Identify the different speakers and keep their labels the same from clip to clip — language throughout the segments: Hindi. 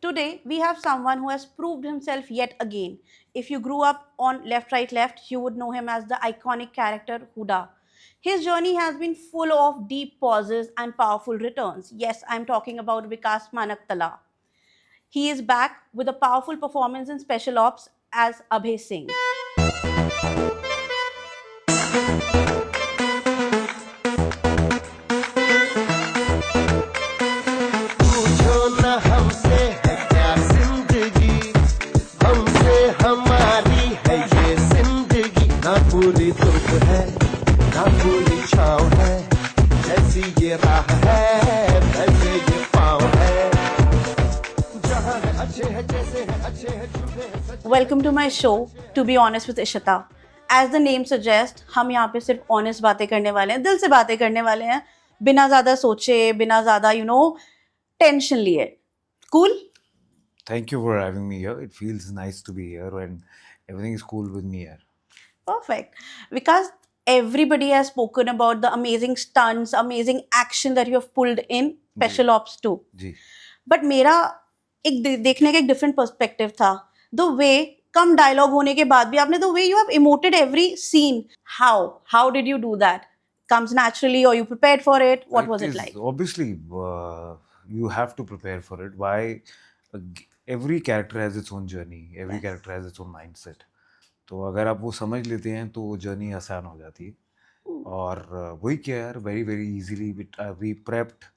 Speaker 1: Today, we have someone who has proved himself yet again. If you grew up on Left, Right, Left, you would know him as the iconic character Huda. His journey has been full of deep pauses and powerful returns. Yes, I'm talking about Vikas Manaktala. He is back with a powerful performance in Special Ops as Abhay Singh.
Speaker 2: पूछो न हमसे है क्या जिंदगी हमसे हमारी है ये जिंदगी ना पूरी धूप है ना पूरी छाँव है जैसी ये राह है वैसे ये पाँव है जहाँ है अच्छे है जैसे है अच्छे है झूठे है सच
Speaker 1: Welcome to my show, To Be Honest with Ishita. As the name suggests, हम यहाँ पे सिर्फ ऑनेस्ट बातें करने वाले हैं, दिल से बातें करने वाले हैं, बिना ज़्यादा सोचे, बिना ज़्यादा टेंशन लिए. Cool?
Speaker 3: Thank you for having me here. It feels nice to be here and everything is cool with me here.
Speaker 1: Perfect. Because everybody has spoken about the amazing stunts, amazing action that you have pulled in Special Ops 2.
Speaker 3: जी
Speaker 1: बट मेरा देखने का एक डिफरेंट पर्सपेक्टिव था. द वे कम डायलॉग होने के बाद भी आपने the way you have emoted every scene. How did you do that? Comes naturally or you prepared for it? What was it
Speaker 3: is
Speaker 1: like?
Speaker 3: obviously you have to prepare for it. Why? Every character has its own journey. Every
Speaker 1: Yes.
Speaker 3: character has its own mindset. तो अगर आप वो समझ लेते हैं तो वो जर्नी आसान हो जाती है. और वही किया यार, very very easily. We prepped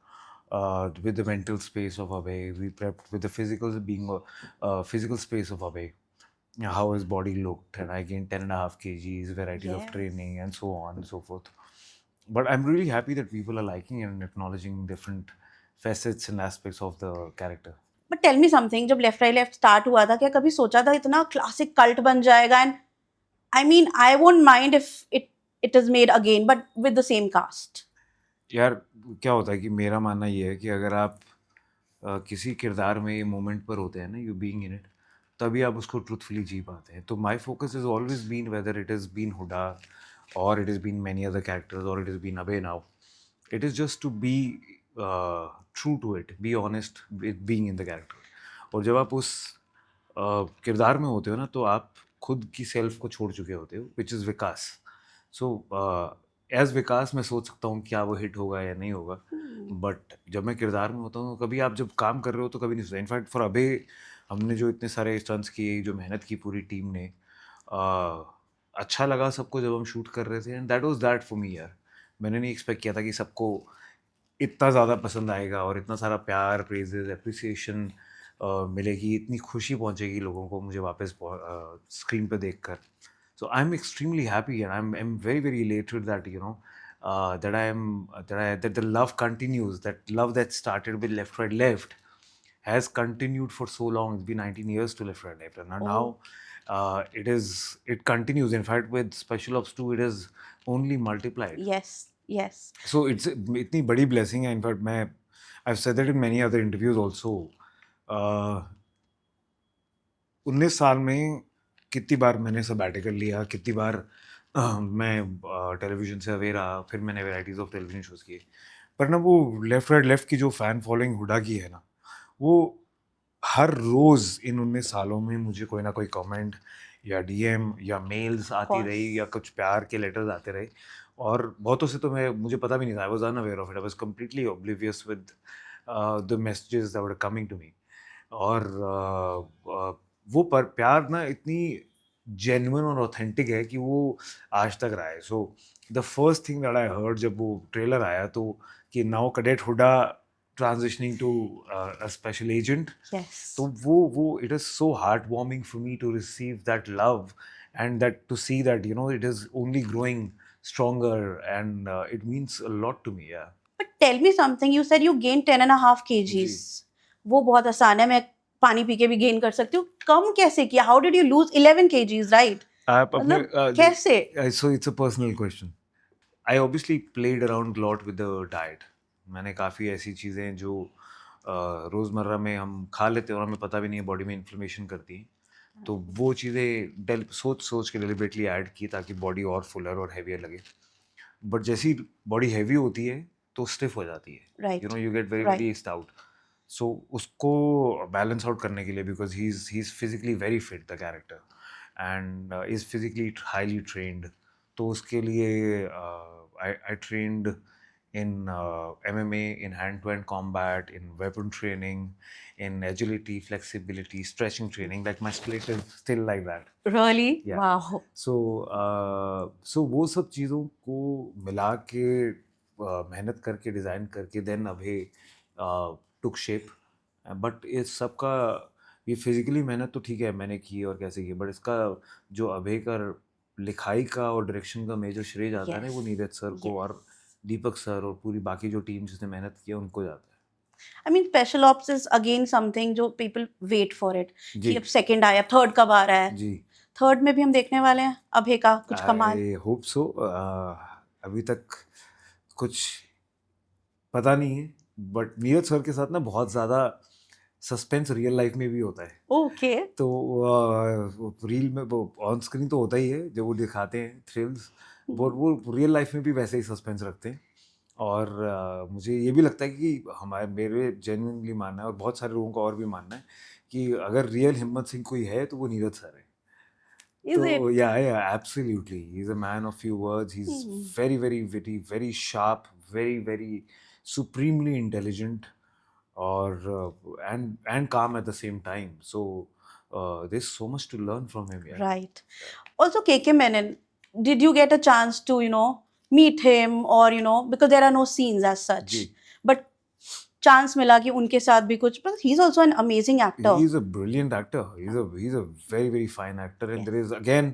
Speaker 3: with the mental space of Abhay. We prepped with the physical space of Abhay. How his body looked, and I gained 10.5 kgs, variety of
Speaker 1: Yes.
Speaker 3: training, and so on and so forth. But I'm really happy that people are liking and acknowledging different facets and aspects of the character.
Speaker 1: But tell me something, जब लेफ्ट राइट लेफ्ट स्टार्ट हुआ था, क्या कभी सोचा था इतना क्लासिक कल्ट बन जाएगा? And I mean I won't mind if it is made again but with the same cast.
Speaker 3: यार क्या होता है कि मेरा मानना ये है कि अगर आप किसी किरदार में मोमेंट पर होते हैं ना, यू बीइंग इन इट, तभी आप उसको ट्रूथफुली जी पाते हैं. तो my focus is always been, whether it is been Hooda और it is been many other characters और इट इज़ बीन अबे now, it is just to be true to it, be honest with being in the character. और जब आप उस किरदार में होते हो ना, तो आप खुद की सेल्फ को छोड़ चुके होते हो, which is Vikas. So as विकास मैं सोच सकता हूँ क्या वो हिट होगा या नहीं होगा, बट जब मैं किरदार में होता हूँ, कभी आप जब काम कर रहे हो तो कभी नहीं सोचा. इनफैक्ट फॉर अबे हमने जो इतने सारे स्टंट्स किए, जो मेहनत की पूरी टीम ने, अच्छा लगा सबको जब हम शूट कर रहे थे, and that was that for me यार. मैंने नहीं एक्सपेक्ट किया था कि सबको इतना ज़्यादा पसंद आएगा और इतना सारा प्यार, प्रेजेस, एप्रिसिएशन मिलेगी, इतनी खुशी पहुंचेगी लोगों को मुझे वापस स्क्रीन पे देखकर. So I am extremely happy and I am very very elated that that the love continues, that love that started with Left Right Left has continued for so long. It's been 19 years to Left Right Left, and now it continues. In fact, with Special Ops 2, it is only multiplied.
Speaker 1: Yes.
Speaker 3: So it's इतनी बड़ी blessing है. In fact, I've said that in many other interviews also. 19 साल में कितनी बार मैंने सबैटिकल लिया, कितनी बार मैं टेलीविजन से अवे रहा, फिर मैंने वेराइटीज़ ऑफ टेलीविजन शोज़ किए, पर ना वो लेफ्ट राइट लेफ्ट की जो फ़ैन फॉलोइंग हुडा की है ना, वो हर रोज़ इन 19 सालों में मुझे कोई ना कोई कमेंट या डीएम या मेल्स आती रही या कुछ प्यार के लेटर्स आते रहे. और बहुतों से तो मुझे पता भी नहीं था. I was unaware of it. I was completely oblivious with the messages that were coming to me. और वो प्यार ना इतनी जेन्युइन और ऑथेंटिक है कि वो आज तक रहा है. So the first thing that I heard जब वो ट्रेलर आया, तो कि now cadet Hooda transitioning to a special agent.
Speaker 1: Yes.
Speaker 3: So wo it is so heartwarming for me to receive that love and that to see that it is only growing stronger, and it means a lot to me. Yeah.
Speaker 1: But tell me something. You said you gained 10.5 kgs. वो बहुत आसान है, मैं पानी पी के भी गेन कर सकती हूँ. कम कैसे किया? How did you lose 11 kgs, right? मतलब कैसे?
Speaker 3: So it's a personal question. I obviously played around a lot with the diet. मैंने काफ़ी ऐसी चीज़ें जो रोज़मर्रा में हम खा लेते हैं और हमें पता भी नहीं है बॉडी में इन्फ्लेमेशन करती हैं, तो वो चीज़ें सोच के डेलिबरेटली ऐड की ताकि बॉडी और फुलर और हैवियर लगे. बट जैसी बॉडी हैवी होती है तो स्टिफ हो जाती है,
Speaker 1: Right.
Speaker 3: You get very
Speaker 1: Right.
Speaker 3: Very stout. So उसको बैलेंस आउट करने के लिए, because he is physically very fit the character and is physically highly trained, तो उसके लिए I trained in MMA, in hand-to-hand combat, in weapon training, in agility, flexibility, stretching training. Like my split is still like that.
Speaker 1: Really?
Speaker 3: Yeah.
Speaker 1: Wow.
Speaker 3: So वो सब चीज़ों को मिला के मेहनत करके डिज़ाइन करके देन अभे टुक शेप. बट इस सब का ये फिजिकली मेहनत तो ठीक है मैंने की और कैसे की, बट इसका जो अभे का लिखाई का और डायरेक्शन का मेजर श्रेय जाता है ना, वो
Speaker 1: Yes.
Speaker 3: नीरज सर को और दीपक सर और पूरी बाकी जो टीम जिसने मेहनत की है उनको जाता है.
Speaker 1: I mean, special ops is again something जो people wait for it.
Speaker 3: जी
Speaker 1: कि अब second आया, third कब आ रहा है?
Speaker 3: जी.
Speaker 1: Third में भी हम देखने वाले हैं अभय का कुछ कमाल.
Speaker 3: I hope so. अभी तक कुछ पता नहीं है, बट नीरज सर के साथ ना बहुत ज़्यादा सस्पेंस रियल लाइफ में भी होता है.
Speaker 1: Okay.
Speaker 3: तो रील में वो ऑन स्क्रीन तो होता ही है जब वो दिखाते हैं थ्रिल्स, वो रियल लाइफ में भी वैसे ही सस्पेंस रखते हैं. और मुझे ये भी लगता है कि मेरे जेन्युइनली मानना है और बहुत सारे लोगों का और भी मानना है कि अगर रियल हिम्मत सिंह कोई है तो वो नीरज सर है.
Speaker 1: Is it?
Speaker 3: तो yeah, absolutely, he's a man of few words. He's very very witty, very sharp, very supremely intelligent, or and calm at the same time. So there's so much to learn from him. Yeah.
Speaker 1: Right. Also, KK Menon, did you get a chance to, meet him or, because there are no scenes as such,
Speaker 3: जी.
Speaker 1: but chance मिला कि उनके साथ भी कुछ, but he's also an amazing actor.
Speaker 3: He's a brilliant actor. He's a very fine actor, and
Speaker 1: Yes.
Speaker 3: there is again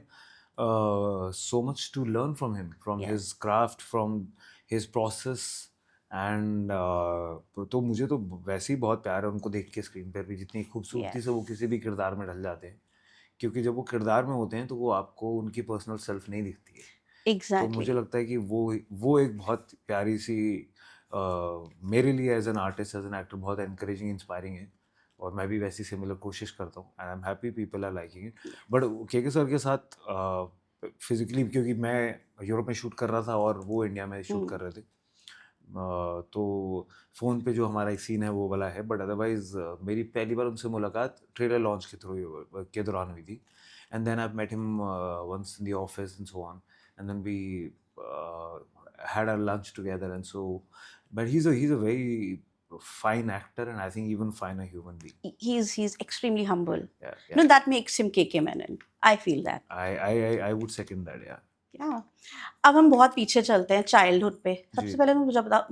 Speaker 3: so much to learn from him, from
Speaker 1: Yes.
Speaker 3: his craft, from his process. And तो मुझे तो वैसे ही बहुत प्यार है उनको देख के स्क्रीन पर भी, जितनी खूबसूरती से वो किसी भी किरदार में ढल जाते हैं, क्योंकि जब वो किरदार में होते हैं तो वो आपको उनकी पर्सनल सेल्फ नहीं दिखती है.
Speaker 1: Exactly.
Speaker 3: तो मुझे लगता है कि वो एक बहुत प्यारी सी मेरे लिए as an artist, as an actor बहुत एनकरेजिंग, इंस्पायरिंग है. और मैं भी वैसी सिमिलर कोशिश करता हूँ and I am happy people are liking it. But के सर के साथ फिजिकली, क्योंकि मैं यूरोप में शूट कर रहा था और वो इंडिया में शूट कर रहे थे, तो फ़ोन पे जो हमारा एक सीन है वो वाला है. बट अदरवाइज मेरी पहली बार उनसे मुलाकात ट्रेलर लॉन्च के थ्रू के दौरान हुई थी. And then I met him once in the office and so on, and then we had a lunch together, and so, but he's a very fine actor, and I think even finer human being.
Speaker 1: He's extremely humble.
Speaker 3: Yeah.
Speaker 1: No, that makes him KK Menon. I feel that.
Speaker 3: I would second that. Yeah.
Speaker 1: Yeah. अब हम बहुत पीछे चलते हैं चाइल्डहुड पे. सबसे पहले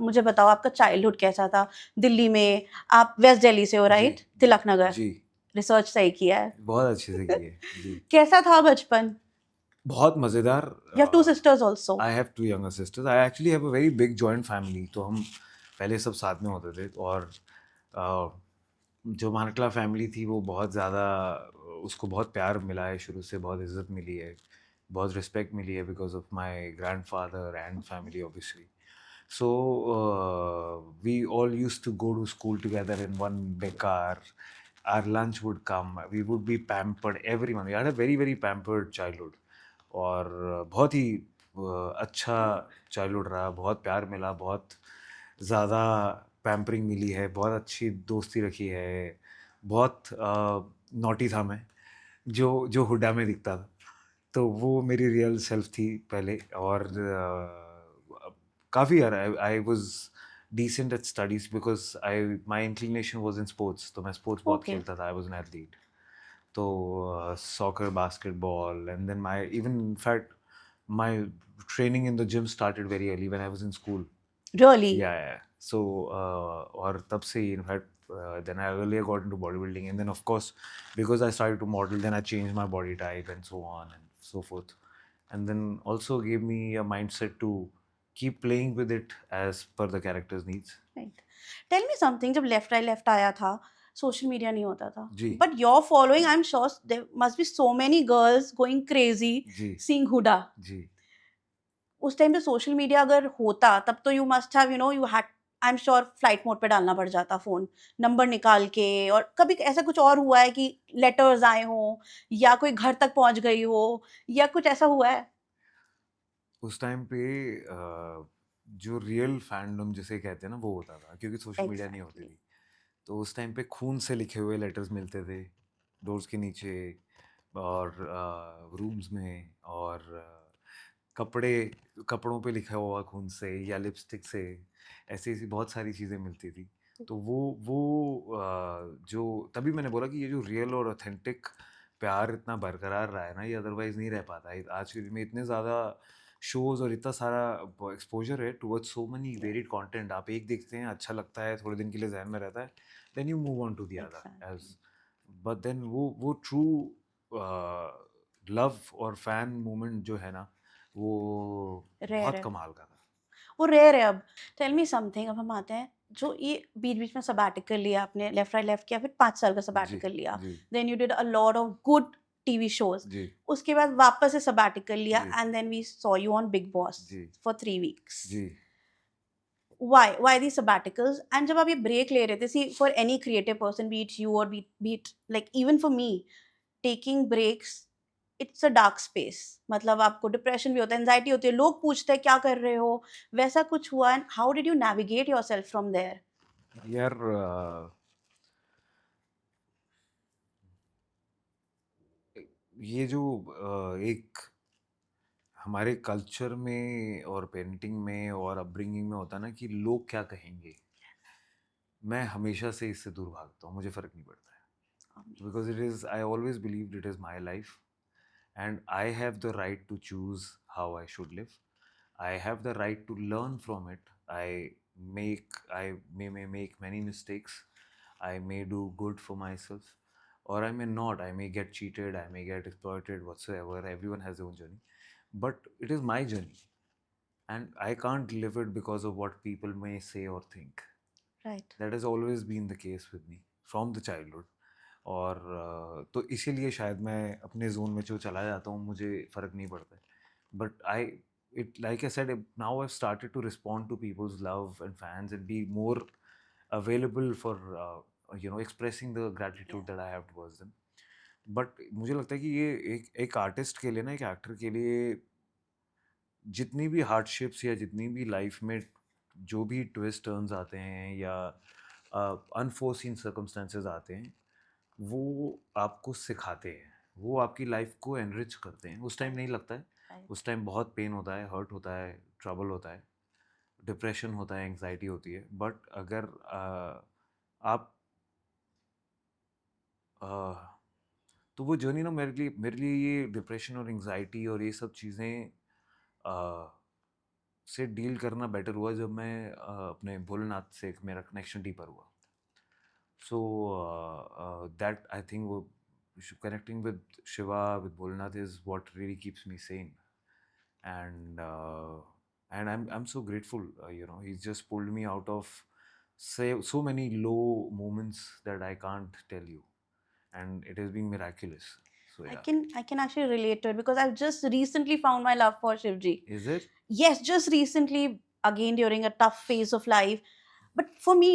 Speaker 1: मुझे बताओ आपका चाइल्डहुड कैसा था दिल्ली में? आप वेस्ट दिल्ली से हो, राइट? तिलक नगर.
Speaker 3: जी.
Speaker 1: रिसर्च सही किया है.
Speaker 3: बहुत अच्छे से की है. जी.
Speaker 1: कैसा था बचपन?
Speaker 3: बहुत मज़ेदार.
Speaker 1: You have two sisters also.
Speaker 3: I have 2 younger sisters. I actually have a very big joint family. तो हम पहले सब साथ में होते थे, और जो मानकला फैमिली थी वो बहुत ज़्यादा, उसको बहुत प्यार मिला है शुरू से, बहुत इज़्ज़त मिली है, बहुत रिस्पेक्ट मिली है because of my grandfather and family obviously. So we all used to go to school together in one big car. Our lunch would come. We would be pampered every month. We had a very pampered childhood. और बहुत ही अच्छा चाइल्डहुड रहा, बहुत प्यार मिला, बहुत ज़्यादा पैम्परिंग मिली है, बहुत अच्छी दोस्ती रखी है. बहुत नॉटी था मैं, जो हुड्डा में दिखता था, तो वो मेरी रियल सेल्फ थी पहले. और काफ़ी यार I was decent at studies because my inclination was in sports, तो मैं स्पोर्ट्स बहुत खेलता था. I was an athlete. तो soccer, basketball, and then in fact my training in the gym started very early when I was in school.
Speaker 1: Really?
Speaker 3: Yeah. So और तब से in fact then I earlier got into bodybuilding, and then of course because I started to model, then I changed my body type and so on and so forth, and then also gave me a mindset to keep playing with it as per the character's needs.
Speaker 1: Right. Tell me something. जब लेफ्ट राइट लेफ्ट आया था, सोशल मीडिया नहीं होता था,
Speaker 3: जी.
Speaker 1: But your following, I am sure there must be so many girls going crazy
Speaker 3: जी.
Speaker 1: सीइंग हुडा.
Speaker 3: जी.
Speaker 1: उस टाइम पे सोशल मीडिया अगर होता तब तो you must have you had, I am sure flight mode पे डालना पड़ जाता फोन, नंबर निकाल के. और कभी ऐसा कुछ और हुआ है कि लेटर्स आए हो या कोई घर तक पहुंच गई हो या कुछ ऐसा हुआ है?
Speaker 3: उस टाइम पे जो रियल फैंडम जिसे कहते हैं ना वो होता था, क्योंकि सोशल मीडिया नहीं होती थी. तो उस टाइम पे खून से लिखे हुए लेटर्स मिलते थे डोर्स के नीचे और रूम्स में, और कपड़ों पे लिखा हुआ खून से या लिपस्टिक से, ऐसी ऐसी बहुत सारी चीज़ें मिलती थी। तो वो जो तभी मैंने बोला कि ये जो रियल और ऑथेंटिक प्यार इतना बरकरार रहा है ना, ये अदरवाइज नहीं रह पाता है। आज के दिन में इतने ज़्यादा शोज़ और इतना सारा एक्सपोजर है टुवर्ड्स सो मनी वेरिड कंटेंट। आप एक देखते हैं, अच्छा लगता है, थोड़े दिन के लिए जहन में रहता है, then you move on to the other edge.
Speaker 1: Exactly.
Speaker 3: But then वो ट्रू लव और फैन मोमेंट जो है ना, वो
Speaker 1: Rare
Speaker 3: बहुत
Speaker 1: है,
Speaker 3: कमाल का था।
Speaker 1: वो रेयर है अब। टेल मी समथिंग, अब हम आते हैं जो ये बीच बीच में सबैटिकल लिया आपने, लेफ्ट राइट लेफ्ट किया, फिर 5 साल का
Speaker 3: जी,
Speaker 1: सबैटिकल लिया,
Speaker 3: जी,
Speaker 1: then you did a lot of good TV shows,
Speaker 3: जी,
Speaker 1: उसके बाद वापस से सबैटिकल लिया
Speaker 3: जी,
Speaker 1: and then we saw you on Bigg Boss
Speaker 3: जी,
Speaker 1: फॉर 3 वीक्स।
Speaker 3: जी।
Speaker 1: Why these sabbaticals? And जब आप ये ब्रेक ले रहे थे, see for any creative person, be it you or be it like even for me, taking breaks, it's a dark space. मतलब आपको डिप्रेशन भी होता है, एंजाइटी होती है, लोग पूछते हैं क्या कर रहे हो, वैसा कुछ हुआ, and how did you navigate yourself from there?
Speaker 3: यार ये जो एक हमारे कल्चर में और पेरेंटिंग में और अपब्रिंगिंग में होता है ना कि लोग क्या कहेंगे, मैं हमेशा से इससे दूर भागता हूँ, मुझे फ़र्क नहीं पड़ता है, because it is I always believe it is my life and I have the right to choose how I should live. I have the right to learn from it. I may make many mistakes. I may do good for myself, or I may not. I may get cheated. I may get exploited. Whatsoever. Everyone has their own journey, but it is my journey, and I can't live it because of what people may say or think.
Speaker 1: Right.
Speaker 3: That has always been the case with me from the childhood. और तो इसीलिए शायद मैं अपने जोन में जो चला जाता हूँ, मुझे फ़र्क नहीं पड़ता है। But I it like I said, now I started to respond to people's love and fans and be more available for expressing the gratitude that I have towards them. But मुझे लगता है कि ये एक आर्टिस्ट के लिए ना, एक एक्टर के लिए, जितनी भी हार्डशिप्स या जितनी भी लाइफ में जो भी ट्विस्ट टर्न्स आते हैं या अनफोर्सीन सर्कमस्टेंसेस आते हैं, वो आपको सिखाते हैं, वो आपकी लाइफ को एनरिच करते हैं। उस टाइम नहीं लगता है,
Speaker 1: राइट।
Speaker 3: उस टाइम बहुत पेन होता है, हर्ट होता है, ट्रबल होता है, डिप्रेशन होता है, एंग्जाइटी होती है। बट अगर आप अ, तो वो जर्नी ना मेरे लिए ये डिप्रेशन और एंग्जाइटी और ये सब चीज़ें से डील करना बेटर हुआ जब मैं अपने भोलेनाथ से मेरा कनेक्शन डीपर हुआ। So that I think connecting with Shiva, with Bholnath is what really keeps me sane, and I'm so grateful. He's just pulled me out of so many low moments that I can't tell you, and it has been miraculous. So
Speaker 1: I
Speaker 3: yeah,
Speaker 1: can I can actually relate to it because I've just recently found my love for Shivji.
Speaker 3: is it?
Speaker 1: Yes, just recently, again during a tough phase of life. But for me,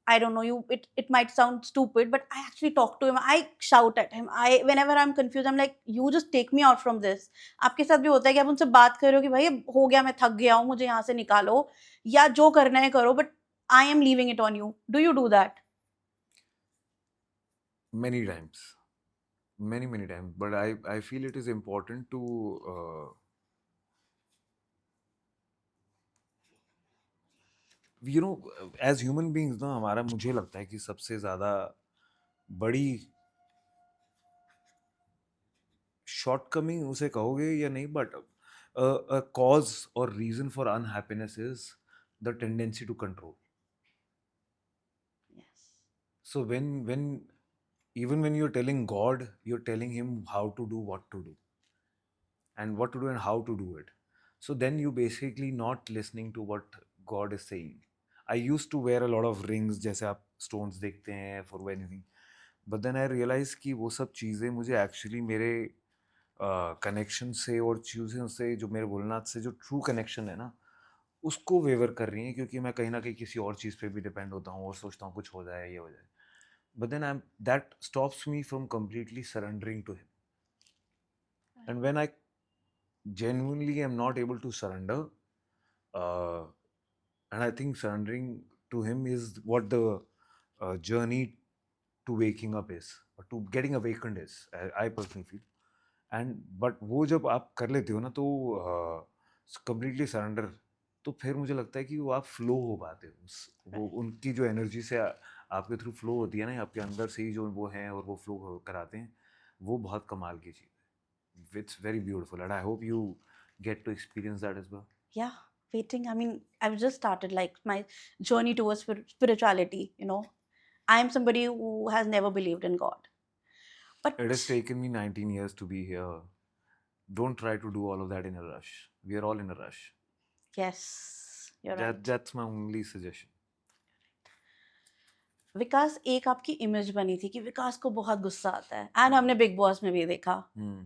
Speaker 1: I don't know you. It might sound stupid, but I actually talk to him. I shout at him. I whenever I'm confused, I'm like, you just take me out from this. आपके साथ भी होता है कि आप उनसे बात कर रहे हो कि भाई अब हो गया, मैं थक गया हूँ, मुझे यहाँ से निकालो या जो करना है करो. But I am leaving it on you. Do you do that?
Speaker 3: Many times, many times. But I feel it is important to as human beings ना, हमारा मुझे लगता है कि सबसे ज़्यादा बड़ी शॉर्टकमिंग उसे कहोगे या नहीं, बट कॉज और reason for unhappiness is the tendency to control.
Speaker 1: Yes.
Speaker 3: So when even when you're telling God, you're telling him how to do, what to do, and what to do and how to do it. So then you basically not listening to what God is saying. I used to wear a lot of rings, जैसे आप stones देखते हैं for anything, but then I realized कि वो सब चीज़ें मुझे actually मेरे कनेक्शन से और चीज़ों से, जो मेरे भोलेनाथ से जो ट्रू कनेक्शन है ना, उसको वेवर कर रही हैं, क्योंकि मैं कहीं ना कहीं किसी और चीज़ पे भी डिपेंड होता हूँ और सोचता हूँ कुछ हो जाए, ये हो जाए। But then I am that stops me from completely surrendering to him. And when I genuinely am not able to surrender, uh, and I think surrendering to him is what the journey to waking up is, or to getting awakened is, I personally feel. And but वो जब आप कर लेते हो ना तो कंप्लीटली सरेंडर, तो फिर मुझे लगता है कि वो आप फ्लो हो पाते हो वो उनकी जो एनर्जी से आपके थ्रू फ्लो होती है ना, आपके अंदर से ही जो वो हैं और वो फ्लो कराते हैं, वो बहुत कमाल की चीज़ है. It's very beautiful and I hope you get to experience that as well.
Speaker 1: Yeah, waiting. I mean, I've just started like my journey towards spirituality, you know. I'm somebody who has never believed in God.
Speaker 3: It
Speaker 1: But
Speaker 3: has taken me 19 years to be here. Don't try to do all of that in a rush. We are all in a rush.
Speaker 1: yes, you're right.
Speaker 3: That's my only suggestion.
Speaker 1: विकास, एक आपकी इमेज बनी थी कि विकास को बहुत गुस्सा आता है, एंड हमने बिग बॉस में भी देखा.
Speaker 3: Hmm.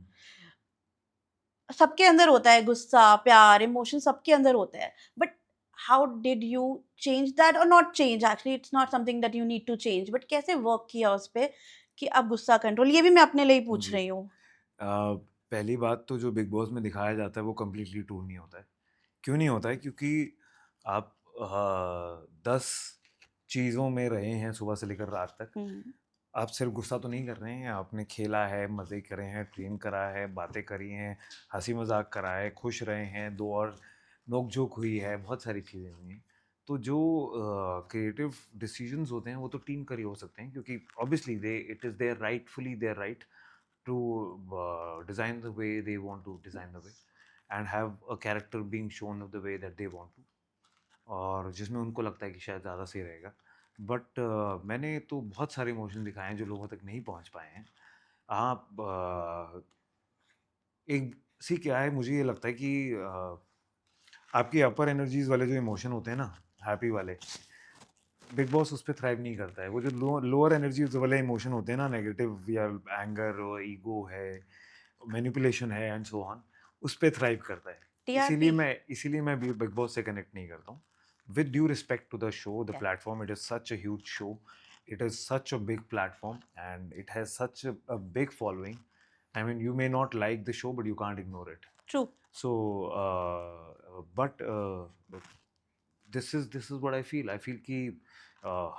Speaker 1: सबके अंदर होता है गुस्सा, प्यार, इमोशन सबके अंदर होते हैं. But how did you change that, और not change, actually it's not something that you need to change, but कैसे वर्क किया उस पे कि अब गुस्सा कंट्रोल, ये भी मैं अपने लिए ही पूछ
Speaker 3: जी.
Speaker 1: रही हूँ.
Speaker 3: पहली बात तो जो बिग बॉस में दिखाया जाता है वो कम्प्लीटली ट्रू नहीं होता है. क्यों नहीं होता है? क्योंकि आप 10 चीज़ों में रहे हैं सुबह से लेकर रात तक. आप सिर्फ गुस्सा तो नहीं कर रहे हैं, आपने खेला है, मज़े करे हैं, ट्रेन करा है, बातें करी हैं, हंसी मजाक करा है, खुश रहे हैं, दो और नोक झोंक हुई है, बहुत सारी चीज़ें हुई हैं. तो जो क्रिएटिव डिसीजंस होते हैं वो तो टीम कर ही हो सकते हैं, क्योंकि obviously they it is there rightfully there right to design the way they want to design the way and have a character being shown of the way that they want to, और जिसमें उनको लगता है कि शायद ज़्यादा सही रहेगा. बट मैंने तो बहुत सारे इमोशन दिखाए हैं जो लोगों तक नहीं पहुंच पाए हैं. आप एक सी क्या है, मुझे ये लगता है कि आपकी अपर एनर्जीज वाले जो इमोशन होते हैं ना, हैप्पी वाले, बिग बॉस उस पर थ्राइव नहीं करता है. वो जो लोअर एनर्जी वाले इमोशन होते हैं ना, नेगेटिव या एंगर, ईगो है, मैनिपुलेशन है एंड सो ऑन, उस पर थ्राइव करता है.
Speaker 1: TRP.
Speaker 3: इसीलिए मैं बिग बॉस से कनेक्ट नहीं करता हूँ. With due respect to the show, the
Speaker 1: Yeah.
Speaker 3: Platform, it is such a huge show, it is such a big platform and it has such a big following. I mean, you may not like the show but you can't ignore it.
Speaker 1: True.
Speaker 3: So but this is what I feel कि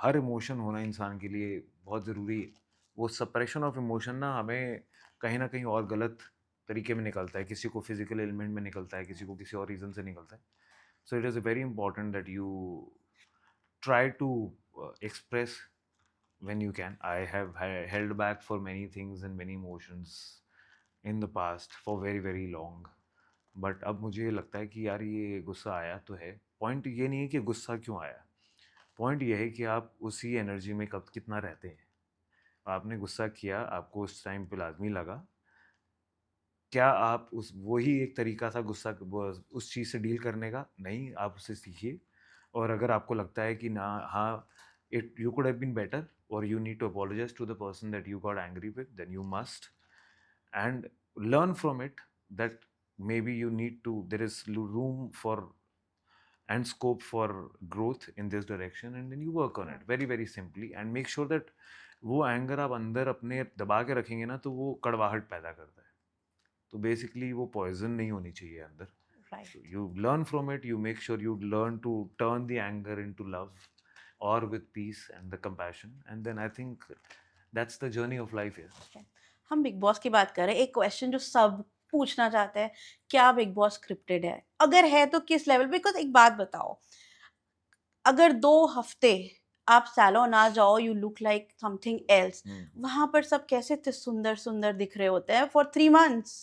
Speaker 3: हर इमोशन होना इंसान के लिए बहुत ज़रूरी है. वो सप्रेशन ऑफ इमोशन ना हमें कहीं ना कहीं और गलत तरीके में निकलता है. किसी को फिजिकल एलिमेंट में निकलता है, किसी को किसी और रीज़न से निकलता है. So it is very important that you try to express when you can. I have held back for many things and many emotions in the past for very very long. But अब मुझे लगता है कि यार ये गुस्सा आया तो है. पॉइंट ये नहीं है कि गुस्सा क्यों आया, पॉइंट ये है कि आप उसी एनर्जी में कब कितना रहते हैं. आपने गुस्सा किया, आपको उस टाइम पे लाजमी लगा, क्या आप उस वही एक तरीका था गुस्सा उस चीज़ से डील करने का? नहीं, आप उससे सीखिए. और अगर आपको लगता है कि ना, हाँ, it you could have been better or you need to apologize to the person that you got angry with, then you must, and learn from it that maybe you need to, there is room for and scope for growth in this direction, and then you work on it very very simply and make sure that वो एंगर आप अंदर अपने दबा के रखेंगे ना तो वो कड़वाहट पैदा करता है. तो बेसिकली वो पॉइजन नहीं होनी चाहिए अंदर.
Speaker 1: Right.
Speaker 3: So you learn from it, you make sure you learn to turn the anger into love or with peace and the compassion, and then I think that's the journey of life here.
Speaker 1: हम बिग बॉस की बात कर रहे हैं. एक क्वेश्चन जो सब पूछना चाहते हैं, क्या बिग बॉस स्क्रिप्टेड है? अगर है तो किस लेवल? बिकॉज एक बात बताओ, अगर 2 हफ्ते आप सैलो ना जाओ, you look like something else. वहां पर सब कैसे इतने सुंदर सुंदर दिख रहे होते हैं फॉर 3 months.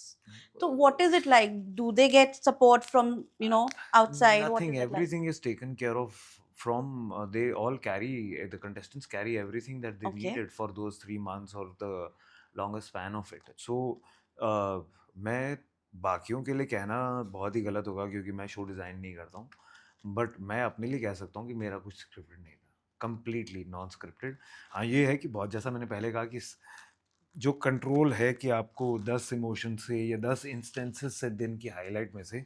Speaker 1: तो what is it like? Do they get support from, you know, outside? What
Speaker 3: Nothing,
Speaker 1: is it like?
Speaker 3: everything is taken care of from they all carry, the contestants carry everything that they
Speaker 1: Okay.
Speaker 3: needed for those 3 months or the longest span of it. So मैं बाकियों के लिए कहना बहुत ही गलत होगा क्योंकि मैं शो डिज़ाइन नहीं करता हूँ, बट मैं अपने लिए कह सकता हूँ कि मेरा कुछ स्क्रिप्टेड नहीं था, कंप्लीटली नॉन स्क्रिप्टेड. हाँ, ये है कि बहुत, जैसा मैंने पहले कहा कि जो कंट्रोल है कि आपको 10 इमोशन से या 10 इंस्टेंसेस से दिन की हाईलाइट में से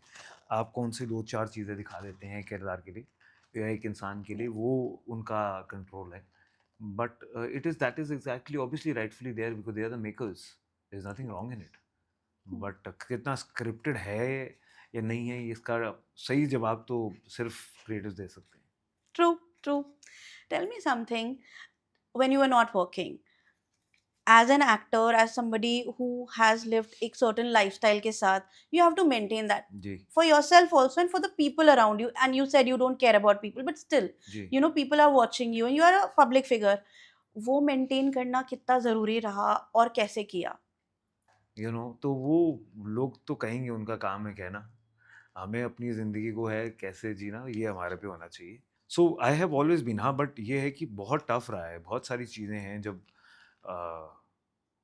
Speaker 3: आप कौन से 2-4 चीज़ें दिखा देते हैं किरदार के लिए या एक इंसान के लिए, वो उनका कंट्रोल है. But it is that is exactly obviously rightfully there because they are the makers, there is nothing wrong in it. But कितना स्क्रिप्टेड है या नहीं है, इसका सही जवाब तो सिर्फ क्रिएटर्स दे सकते हैं.
Speaker 1: True, true. Tell me something. when you were not working, as an actor, as somebody who has lived a certain lifestyle के साथ, you have to maintain that
Speaker 3: ji
Speaker 1: for yourself also and for the people around you. And you said you don't care about people, but still,
Speaker 3: ji
Speaker 1: you know, people are watching you and you are a public figure. वो maintain करना कितना ज़रूरी रहा और कैसे किया?
Speaker 3: तो वो लोग तो कहेंगे, उनका काम है कहना। हमें अपनी ज़िंदगी को है कैसे जीना, ये हमारे पे होना चाहिए। सो आई हैव ऑलवेज बीन, हाँ, बट ये है कि बहुत टफ रहा है। बहुत सारी चीज़ें हैं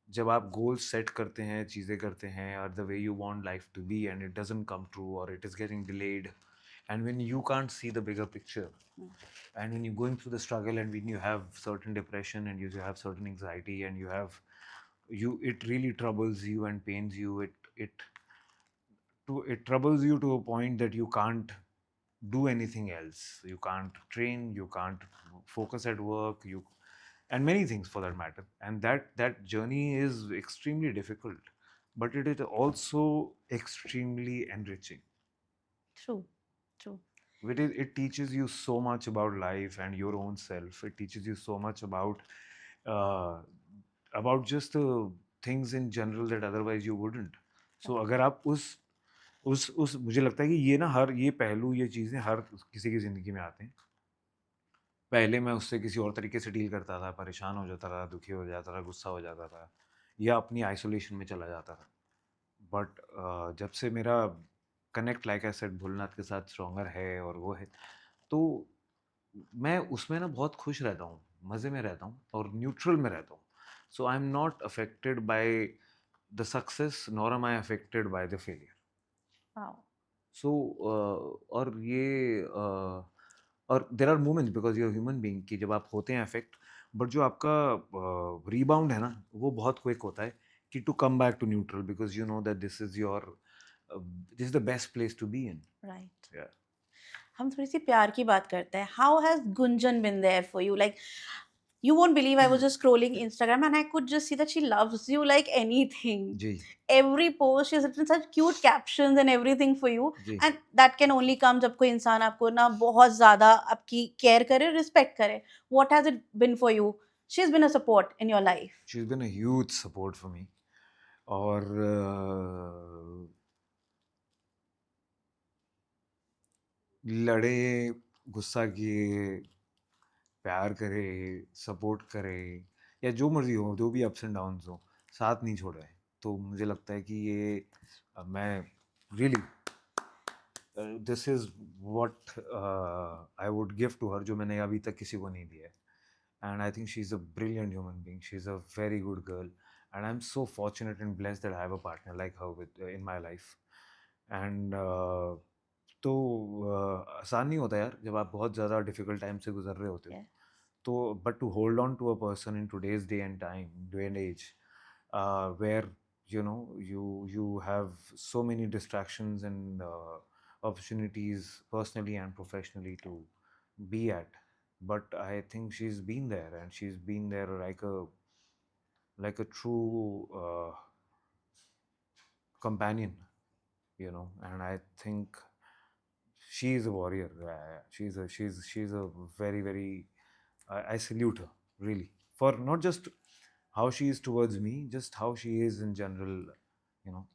Speaker 3: जब आप गोल सेट करते हैं, चीज़ें करते हैं, और the way you want life to be and it doesn't come true और it is getting delayed, and when you can't see the bigger picture, and when you're going through the struggle, and when you have certain depression, and you have certain anxiety, and it really troubles you and pains you. It troubles you to a point that you can't do anything else. You can't train, you can't focus at work, you and many things for that matter. And that journey is extremely difficult, but it is also extremely enriching.
Speaker 1: True, true.
Speaker 3: It teaches you so much about life and your own self. It teaches you so much uh, about just the things in general that otherwise you wouldn't. So अगर आप उस मुझे लगता है कि ये पहलू, ये चीज़ें हर किसी की ज़िंदगी में आते हैं। पहले मैं उससे किसी और तरीके से डील करता था, परेशान हो जाता था, दुखी हो जाता था, गुस्सा हो जाता था, या अपनी आइसोलेशन में चला जाता था। बट जब से मेरा connect, like I said, Bholenath के साथ स्ट्रॉन्गर है और वो है, तो मैं उसमें ना बहुत खुश रहता हूँ, मज़े में रहता हूँ और न्यूट्रल में रहता हूँ। So I am not affected by the success, nor am I affected by the failure.
Speaker 1: Wow.
Speaker 3: So और there are moments, because you are human being, कि जब आप होते हैं अफेक्ट, बट जो आपका रीबाउंड है ना, वो बहुत क्विक होता है कि to come back to neutral, because you know that this is the best place to be in.
Speaker 1: Right. हम थोड़ी सी प्यार की बात करते हैं. How has Gunjan been there for you? Like, you won't believe, I was just scrolling Instagram and I could just see that she loves you like anything.
Speaker 3: Ji
Speaker 1: Every post she has written such cute captions and everything for you,
Speaker 3: ji
Speaker 1: and that can only come जब कोई इंसान आपको ना बहुत ज़्यादा आपकी केयर करे, रिस्पेक्ट करे. What has it been for you? She's been a support in your life.
Speaker 3: She is been a huge support for me. और लड़े, गुस्सा किए, प्यार करे, सपोर्ट करे, या जो मर्जी हो, जो भी अप्स एंड डाउन्स हो, साथ नहीं छोड़ा है। तो मुझे लगता है कि ये मैं really this is what I would give to her, जो मैंने अभी तक किसी को नहीं दिया है। And I think she is a brilliant human being, she is a very good girl, and I am so fortunate and blessed that I have a partner like her with in my life. And तो आसान नहीं होता यार, जब आप बहुत ज़्यादा डिफिकल्ट टाइम से गुजर रहे होते हो।
Speaker 1: Yeah.
Speaker 3: तो but to hold on to a person in today's day and age, where you have so many distractions and opportunities personally and professionally to be at, but I think she's been there, and she's been there like a true companion, and I think she is a warrior. She's a very, very, I salute her really, for not just how she is towards me, just how she is in general, you know.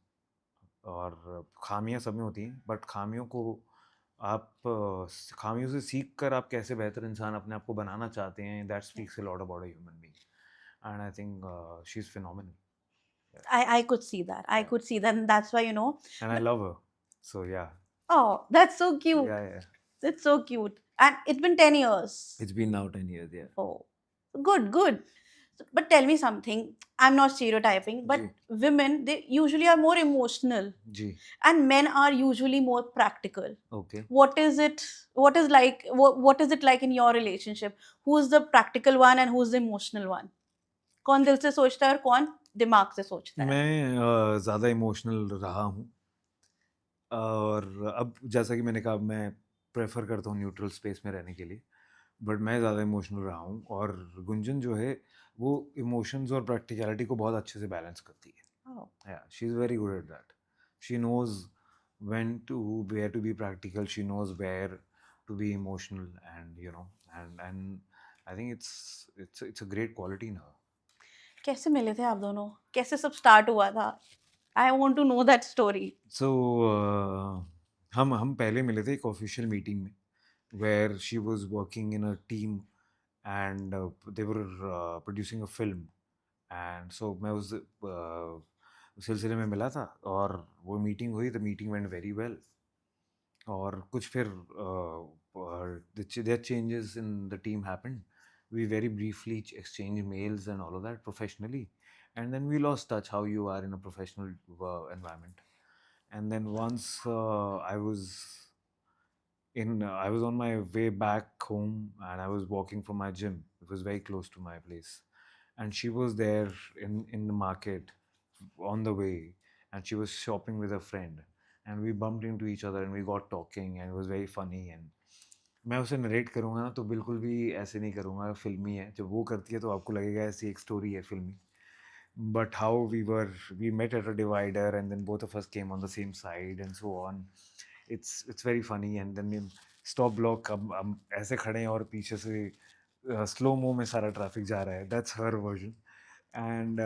Speaker 3: और खामियां सब में होती हैं, बट खामियों से सीख कर आप कैसे बेहतर इंसान अपने आप को बनाना चाहते हैं, that speaks a lot about a human being, and I think she is phenomenal,
Speaker 1: I could see that. I
Speaker 3: Yeah.
Speaker 1: could see that, and that's why, you know.
Speaker 3: And I love her, so yeah
Speaker 1: Oh, that's so cute.
Speaker 3: या
Speaker 1: That's so cute. And it's been 10 years.
Speaker 3: It's been now 10 years, yeah.
Speaker 1: Oh, good, good. But tell me something. I'm not stereotyping, but
Speaker 3: जी
Speaker 1: women, they usually are more emotional,
Speaker 3: जी
Speaker 1: and men are usually more practical.
Speaker 3: Okay
Speaker 1: What is it? What is it like in your relationship? Who's the practical one and who's the emotional one? कौन दिल से सोचता है और कौन दिमाग से सोचता है?
Speaker 3: मैं ज़्यादा इमोशनल रहा हूँ, और अब जैसा कि मैंने कहा, मैं प्रेफर करता हूँ न्यूट्रल स्पेस में रहने के लिए, बट मैं ज़्यादा इमोशनल रहा हूँ, और गुंजन जो है वो इमोशंस और प्रैक्टिकलिटी को बहुत अच्छे से बैलेंस करती है।
Speaker 1: Oh,
Speaker 3: Yeah, she's very good at that. She knows where to be practical. She knows where to be emotional, and and I think it's a great quality now.
Speaker 1: कैसे मिले थे आप दोनों? कैसे सब स्टार्ट हुआ था? I want to know that story.
Speaker 3: So हम पहले मिले थे एक ऑफिशियल मीटिंग में where she was working in a team and they were producing a film and so मैं उस सिलसिले में मिला था और वो मीटिंग हुई. The meeting went very well और कुछ फिर there changes in the team happened. We very briefly exchanged mails and all of that professionally, and then we lost touch how you are in a professional environment. And then once I was on my way back home and I was walking from my gym. It was very close to my place, and she was there in the market on the way, and she was shopping with a friend, and we bumped into each other and we got talking and it was very funny. And मैं उसे नरेट करूँगा ना तो बिल्कुल भी ऐसे नहीं करूँगा फिल्मी है. जब वो करती है तो आपको लगेगा ऐसी एक स्टोरी है फिल्मी. But how we met at a divider and then both of us came on the same side and so on. It's very funny. And then in stop block हम ऐसे खड़े हैं और पीछे से स्लो मो में सारा ट्रैफिक जा रहा है. That's her version. And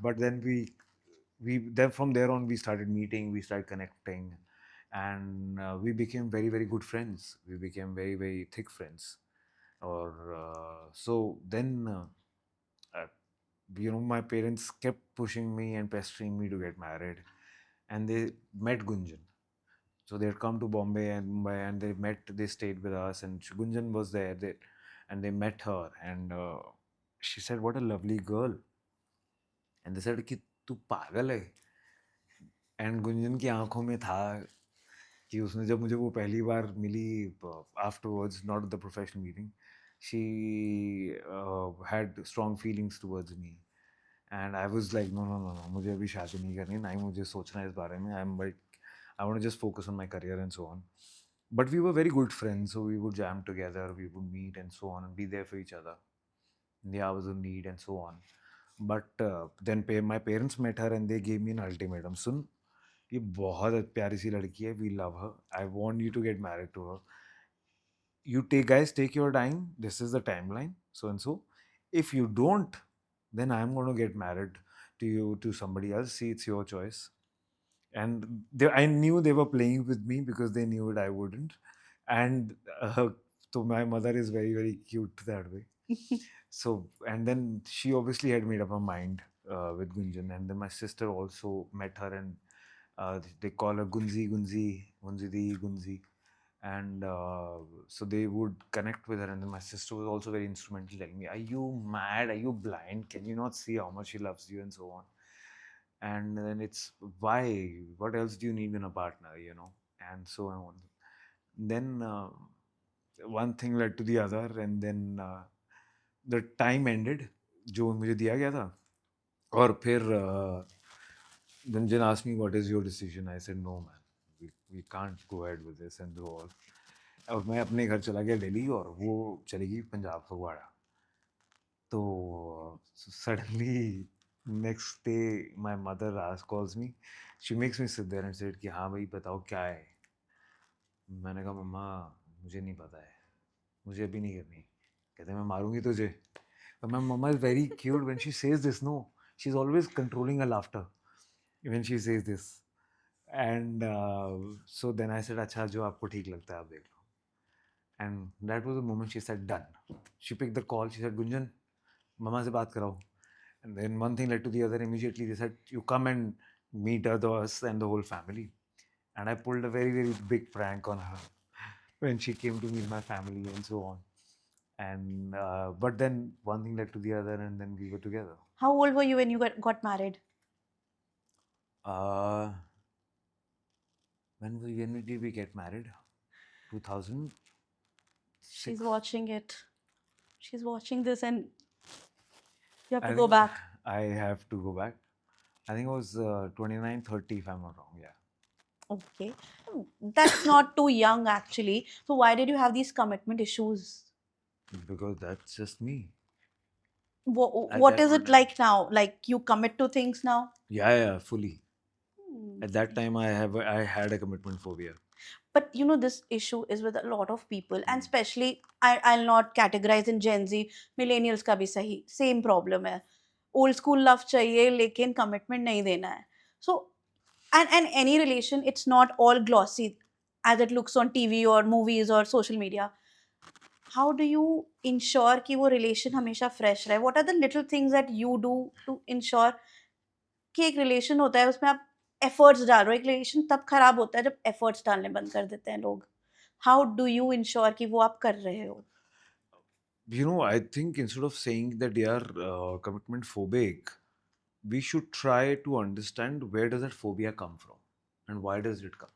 Speaker 3: but then we then from there on we started meeting, we started connecting, and we became very very good friends. We became very very thick friends. Or so then my parents kept pushing me and pestering me to get married, and they met Gunjan. So they had come to Bombay and Mumbai, and they stayed with us, and Gunjan was there. And they met her, and she said, "What a lovely girl." And they said, "कि तू पागल है?" एंड गुंजन की आंखों में था कि उसने जब मुझे वो पहली बार मिली afterwards, not the professional meeting, she had strong feelings towards me. And I was like no no no no, मुझे अभी शादी नहीं करनी, ना ही मुझे सोचना है इस बारे में. I want to just focus on my career and so on. But we were very good friends, so we would jam together, we would meet and so on and be there for each other in the hours of need and so on. But then my parents met her and they gave me an ultimatum. सुन, ये बहुत प्यारी सी लड़की है, we love her, I want you to get married to her. You take your time, this is the timeline, so and so. If you don't, then I'm going to get married to you, to somebody else. See, it's your choice. And I knew they were playing with me because they knew it I wouldn't. And so my mother is very very cute that way. So and then she obviously had made up her mind with Gunjan, and then my sister also met her, and they call her Gunzi Gunzi. And so they would connect with her, and then my sister was also very instrumental, telling me, "Are you mad? Are you blind? Can you not see how much she loves you?" and so on. And then it's why, what else do you need in a partner, and so on. Then one thing led to the other, and then the time ended जो मुझे दिया गया था. और फिर Gunjan asked me, "What is your decision?" I said, "No man, we can't go ahead with this and do all." और मैं अपने घर चला गया दिल्ली और वो चली गई पंजाब फगवाड़ा. तो suddenly next day my mother calls me. She makes me sit there and said कि हाँ भाई बताओ क्या है. मैंने कहा मम्मा मुझे नहीं पता है, मुझे अभी नहीं करनी. कहते मैं मारूंगी तुझे. But my mama is very cute when she says this. No, she's always controlling her laughter when she says this. And so then I said अच्छा जो आपको ठीक लगता है आप देख लो. And that was the moment she said done. She picked the call. She said Gunjan, mama से बात कराओ. And then one thing led to the other. Immediately they said, "You come and meet us and the whole family." And I pulled a very very big prank on her when she came to meet my family and so on. And but then one thing led to the other, and then we were together.
Speaker 1: How old were you when you got married?
Speaker 3: When did we get married? 2000.
Speaker 1: She's watching it. She's watching this, and you have
Speaker 3: I
Speaker 1: to go
Speaker 3: think
Speaker 1: back.
Speaker 3: I have to go back. I think it was 29, 30 if I'm not wrong. Yeah.
Speaker 1: Okay. That's not too young actually. So why did you have these commitment issues?
Speaker 3: Because that's just me.
Speaker 1: What,
Speaker 3: At
Speaker 1: what
Speaker 3: that
Speaker 1: is it
Speaker 3: point,
Speaker 1: like now? Like you commit to things now?
Speaker 3: Yeah, fully.
Speaker 1: Hmm.
Speaker 3: At that time, I had a commitment phobia.
Speaker 1: but you know, this issue is with a lot of people, and especially I'll not categorize in Gen Z. Millennials का भी सही same problem है. Old school love चाहिए लेकिन commitment नहीं देना है. So and any relation, it's not all glossy as it looks on TV or movies or social media. How do you ensure कि वो relation हमेशा fresh रहे? What are the little things that you do to ensure कि एक रिलेशन होता है उसमें आप एफर्ट्स डाल रहे हो? एक रिलेशन तब खराब होता है जब एफर्ट्स डालने बंद कर देते हैं लोग. हाउ डू यू इंश्योर कि वो आप कर रहे हो?
Speaker 3: You know, I think instead of saying that they are commitment phobic, we should try to understand where does that phobia come from and why does it come.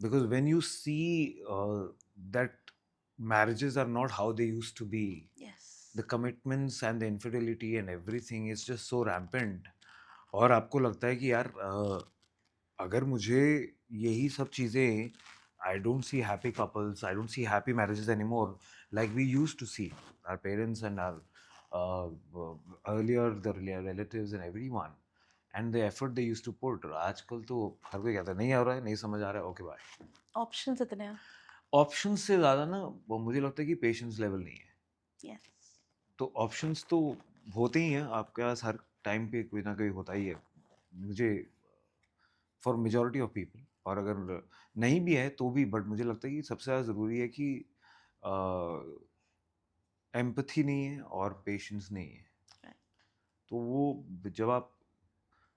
Speaker 3: Because when you see that marriages are not how they used to be,
Speaker 1: Yes.
Speaker 3: the commitments and the infidelity and everything is just so rampant, और आपको लगता है कि यार अगर मुझे यही सब चीज़ें, I don't see happy couples, I don't see happy marriages anymore like we used to see our parents and our earlier the relatives and everyone, and the effort they used to put. आजकल तो हर कोई कहता है नहीं आ रहा है, नहीं समझ आ रहा है, ओके बाय.
Speaker 1: ऑप्शंस इतने हैं.
Speaker 3: ऑप्शंस से ज़्यादा ना वो मुझे लगता है कि पेशेंस लेवल नहीं है.
Speaker 1: यस.
Speaker 3: तो ऑप्शंस तो होते ही हैं आपके पास, हर टाइम पे कोई ना कोई होता ही है. मुझे फॉर मेजॉरिटी ऑफ पीपल, और अगर नहीं भी है तो भी, बट मुझे लगता है कि सबसे ज़्यादा ज़रूरी है कि एम्पथी नहीं है और पेशेंस नहीं है.
Speaker 1: Right.
Speaker 3: तो वो जब आप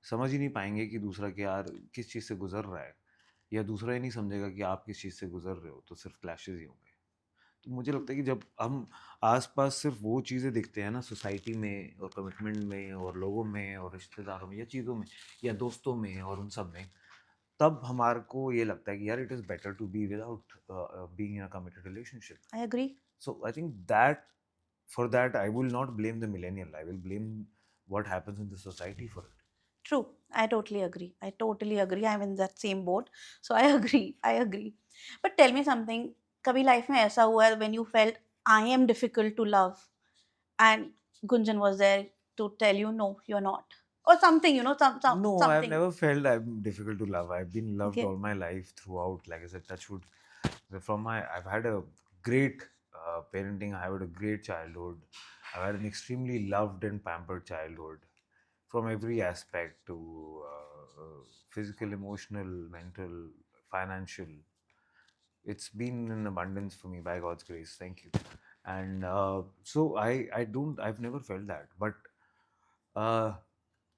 Speaker 3: समझ ही नहीं पाएंगे कि दूसरा क्या यार किस चीज़ से गुजर रहा है, या दूसरा ही नहीं समझेगा कि आप किस चीज़ से गुजर रहे हो, तो सिर्फ क्लैशेस ही होंगे. तो मुझे लगता है कि जब हम आसपास सिर्फ वो चीज़ें दिखते हैं ना सोसाइटी में और कमिटमेंट में और लोगों में और रिश्तेदारों में या चीज़ों में या दोस्तों में और उन सब में, तब हमारे को ये लगता है कि यार it is better to be without being in a committed relationship.
Speaker 1: I agree.
Speaker 3: So I think that for that I will not blame the millennial. I will blame what happens in the society for it.
Speaker 1: True. I totally agree. I totally agree. I'm in that same boat. So I agree. I agree. But tell me something. कभी लाइफ में ऐसा हुआ है when you felt I am difficult to love and Gunjan was there to tell you no, you're not, or something, you know,
Speaker 3: No, I've
Speaker 1: something.
Speaker 3: never felt I'm difficult to love. I've been loved
Speaker 1: Okay.
Speaker 3: all my life throughout. Like I said, touch wood. I've had a great parenting. I had a great childhood. I've had an extremely loved and pampered childhood, from every aspect to physical, emotional, mental, financial. It's been in abundance for me by God's grace. Thank you. And so I've never felt that, but